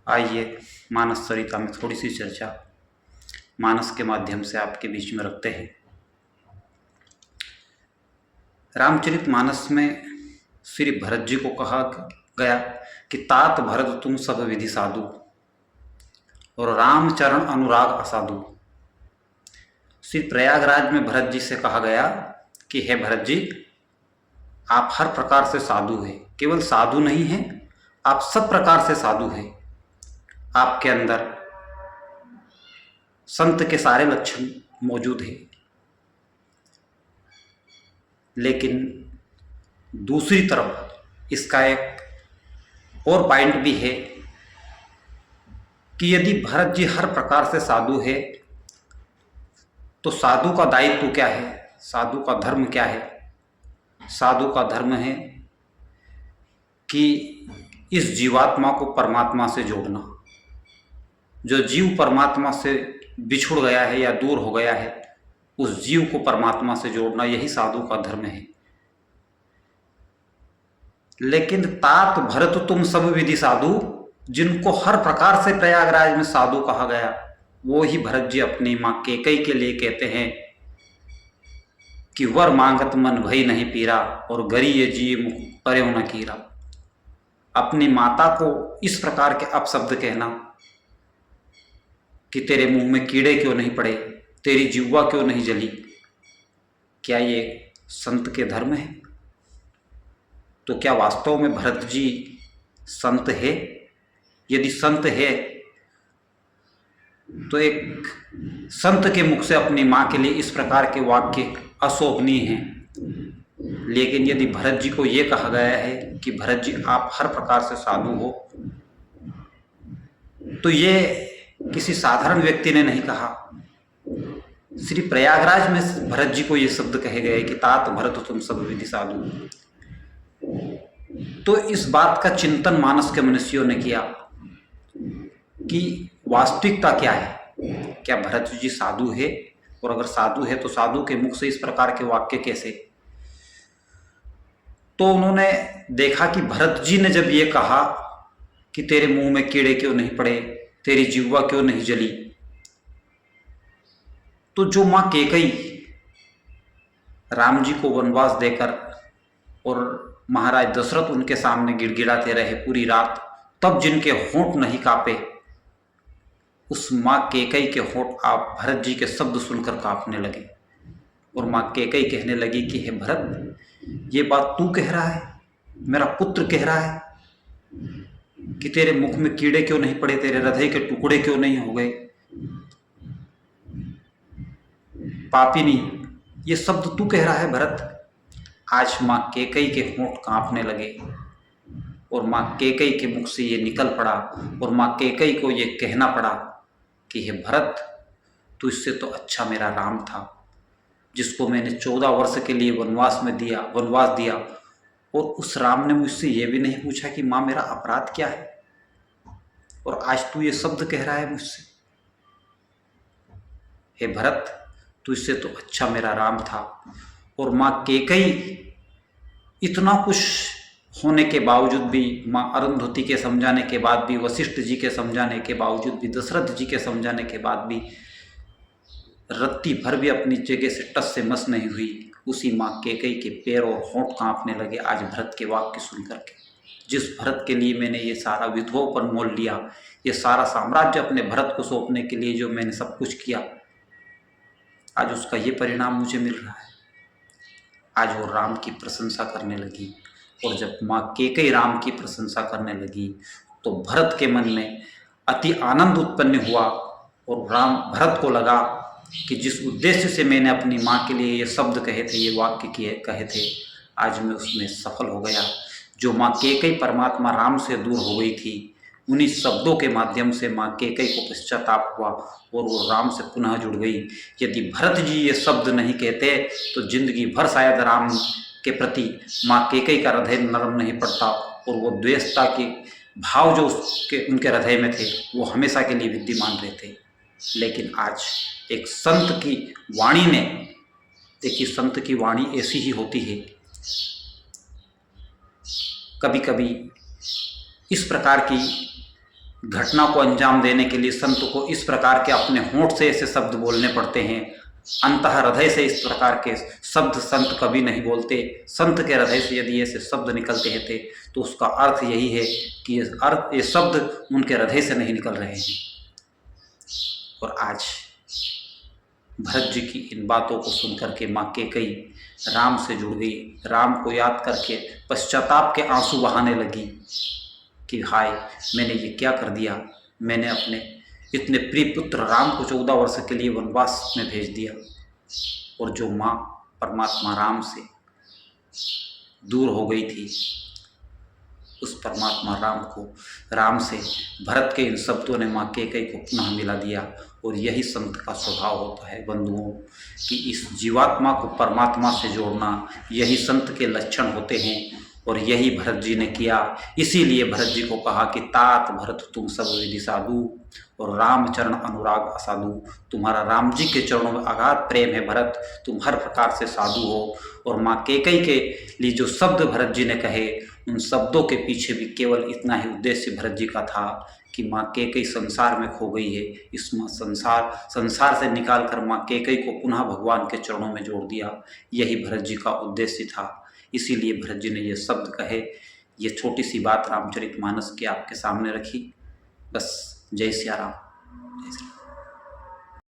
आइए मानस सरिता में थोड़ी सी चर्चा मानस के माध्यम से आपके बीच में रखते हैं। रामचरित मानस में श्री भरत जी को कहा गया कि तात भरत तुम सब विधि साधु और रामचरण अनुराग असाधु। श्री प्रयागराज में भरत जी से कहा गया कि हे भरत जी, आप हर प्रकार से साधु हैं, केवल साधु नहीं हैं, आप सब प्रकार से साधु हैं। आपके अंदर संत के सारे लक्षण मौजूद हैं। लेकिन दूसरी तरफ इसका एक और पॉइंट भी है कि यदि भरत जी हर प्रकार से साधु है तो साधु का दायित्व क्या है, साधु का धर्म क्या है? साधु का धर्म है कि इस जीवात्मा को परमात्मा से जोड़ना। जो जीव परमात्मा से बिछुड़ गया है या दूर हो गया है, उस जीव को परमात्मा से जोड़ना, यही साधु का धर्म है। लेकिन तात भरत तुम सब विधि साधु, जिनको हर प्रकार से प्रयागराज में साधु कहा गया, वो ही भरत जी अपनी मां कैकेयी के लिए कहते हैं कि वर मांगत मन भई नहीं पीरा और गरी ये जी मुख पर्यो न कीरा। अपनी माता को इस प्रकार के अपशब्द कहना कि तेरे मुंह में कीड़े क्यों नहीं पड़े, तेरी जिह्वा क्यों नहीं जली, क्या ये संत के धर्म है? तो क्या वास्तव में भरत जी संत है? यदि संत है तो एक संत के मुख से अपनी मां के लिए इस प्रकार के वाक्य अशोभनीय हैं। लेकिन यदि भरत जी को यह कहा गया है कि भरत जी आप हर प्रकार से साधु हो, तो ये किसी साधारण व्यक्ति ने नहीं कहा। श्री प्रयागराज में भरत जी को ये शब्द कहे गए कि तात भरत तुम सब विधि साधु। तो इस बात का चिंतन मानस के मनुष्यों ने किया कि वास्तविकता क्या है, क्या भरत जी साधु है? और अगर साधु है तो साधु के मुख से इस प्रकार के वाक्य कैसे? तो उन्होंने देखा कि भरत जी ने जब ये कहा कि तेरे मुंह में कीड़े क्यों नहीं पड़े, तेरी जिह्वा क्यों नहीं जली, तो जो मां कैकेयी राम जी को वनवास देकर और महाराज दशरथ उनके सामने गिड़गिड़ाते रहे पूरी रात, तब जिनके होंठ नहीं कांपे, उस मां कैकेयी के होंठ आप भरत जी के शब्द सुनकर कांपने लगे। और मां कैकेयी कहने लगी कि हे भरत, ये बात तू कह रहा है, मेरा पुत्र कह रहा है कि तेरे मुख में कीड़े क्यों नहीं पड़े, तेरे हृदय के टुकड़े क्यों नहीं हो गए? पापिनी, ये शब्द तू कह रहा है भरत? आज मां कैकेयी के होंठ कांपने लगे और मां कैकेयी के मुख से ये निकल पड़ा और मां कैकेयी को ये कहना पड़ा कि हे भरत, तू इससे तो अच्छा मेरा राम था, जिसको मैंने 14 वर्ष के लिए वनवास दिया, और उस राम ने मुझसे ये भी नहीं पूछा कि मां मेरा अपराध क्या है, और आज तू ये शब्द कह रहा है मुझसे। हे भरत, तू इससे तो अच्छा मेरा राम था। और मां कैकेयी इतना कुछ होने के बावजूद भी, मां अरुंधति के समझाने के बाद भी, वशिष्ठ जी के समझाने के बावजूद भी, दशरथ जी के समझाने के बाद भी रत्ती भर भी अपनी जगह से टस से मस नहीं हुई। उसी मां कैकेयी के पैर और होंठ कांपने लगे आज भरत के वाक्य सुन करके। जिस भरत के लिए मैंने ये सारा विधवाओं पर मोल लिया, ये सारा साम्राज्य अपने भरत को सौंपने के लिए जो मैंने सब कुछ किया, आज उसका ये परिणाम मुझे मिल रहा है। आज वो राम की प्रशंसा करने लगी, और जब मां कैकेयी राम की प्रशंसा करने लगी तो भरत के मन में अति आनंद उत्पन्न हुआ। और भरत को लगा कि जिस उद्देश्य से मैंने अपनी मां के लिए ये शब्द कहे थे, ये वाक्य कहे थे, आज मैं उसमें सफल हो गया। जो मां कैकेयी परमात्मा राम से दूर हो गई थी, उन्हीं शब्दों के माध्यम से मां कैकेयी को पश्चाताप हुआ और वो राम से पुनः जुड़ गई। यदि भरत जी ये शब्द नहीं कहते तो जिंदगी भर शायद राम के प्रति मां कैकेयी का हृदय नरम नहीं पड़ता, और वो द्वेषता के भाव जो उनके हृदय में थे वो हमेशा के लिए विद्यमान रहते। लेकिन आज एक संत की वाणी ने, देखिए संत की वाणी ऐसी ही होती है, कभी कभी इस प्रकार की घटना को अंजाम देने के लिए संत को इस प्रकार के अपने होंठ से ऐसे शब्द बोलने पड़ते हैं, अंतः हृदय से इस प्रकार के शब्द संत कभी नहीं बोलते। संत के हृदय से यदि ऐसे शब्द निकलते थे तो उसका अर्थ यही है कि ये शब्द उनके हृदय से नहीं निकल रहे हैं। और आज भरत जी की इन बातों को सुनकर के माँ कैकेयी राम से जुड़ गई, राम को याद करके पश्चाताप के आंसू बहाने लगी कि हाय, मैंने ये क्या कर दिया, मैंने अपने इतने प्रिय पुत्र राम को 14 वर्ष के लिए वनवास में भेज दिया। और जो माँ परमात्मा राम से दूर हो गई थी, उस परमात्मा राम से भरत के इन शब्दों ने माँ कैकेयी को पुनः मिला दिया। और यही संत का स्वभाव होता है बंधुओं, कि इस जीवात्मा को परमात्मा से जोड़ना, यही संत के लक्षण होते हैं। और यही भरत जी ने किया। इसीलिए भरत जी को कहा कि तात भरत तुम सब विधि साधु और राम चरण अनुराग असाधु। तुम्हारा राम जी के चरणों में अगाध प्रेम है भरत, तुम हर प्रकार से साधु हो। और माँ कैकेयी के लिए जो शब्द भरत जी ने कहे, उन शब्दों के पीछे भी केवल इतना ही उद्देश्य भरत जी का था कि माँ कैकेयी संसार में खो गई है, इस संसार से निकाल कर माँ कैकेयी को पुनः भगवान के चरणों में जोड़ दिया। यही भरत जी का उद्देश्य था। इसीलिए भरत जी ने ये शब्द कहे। ये छोटी सी बात रामचरितमानस की आपके सामने रखी। बस जय सिया राम, जय श्री राम।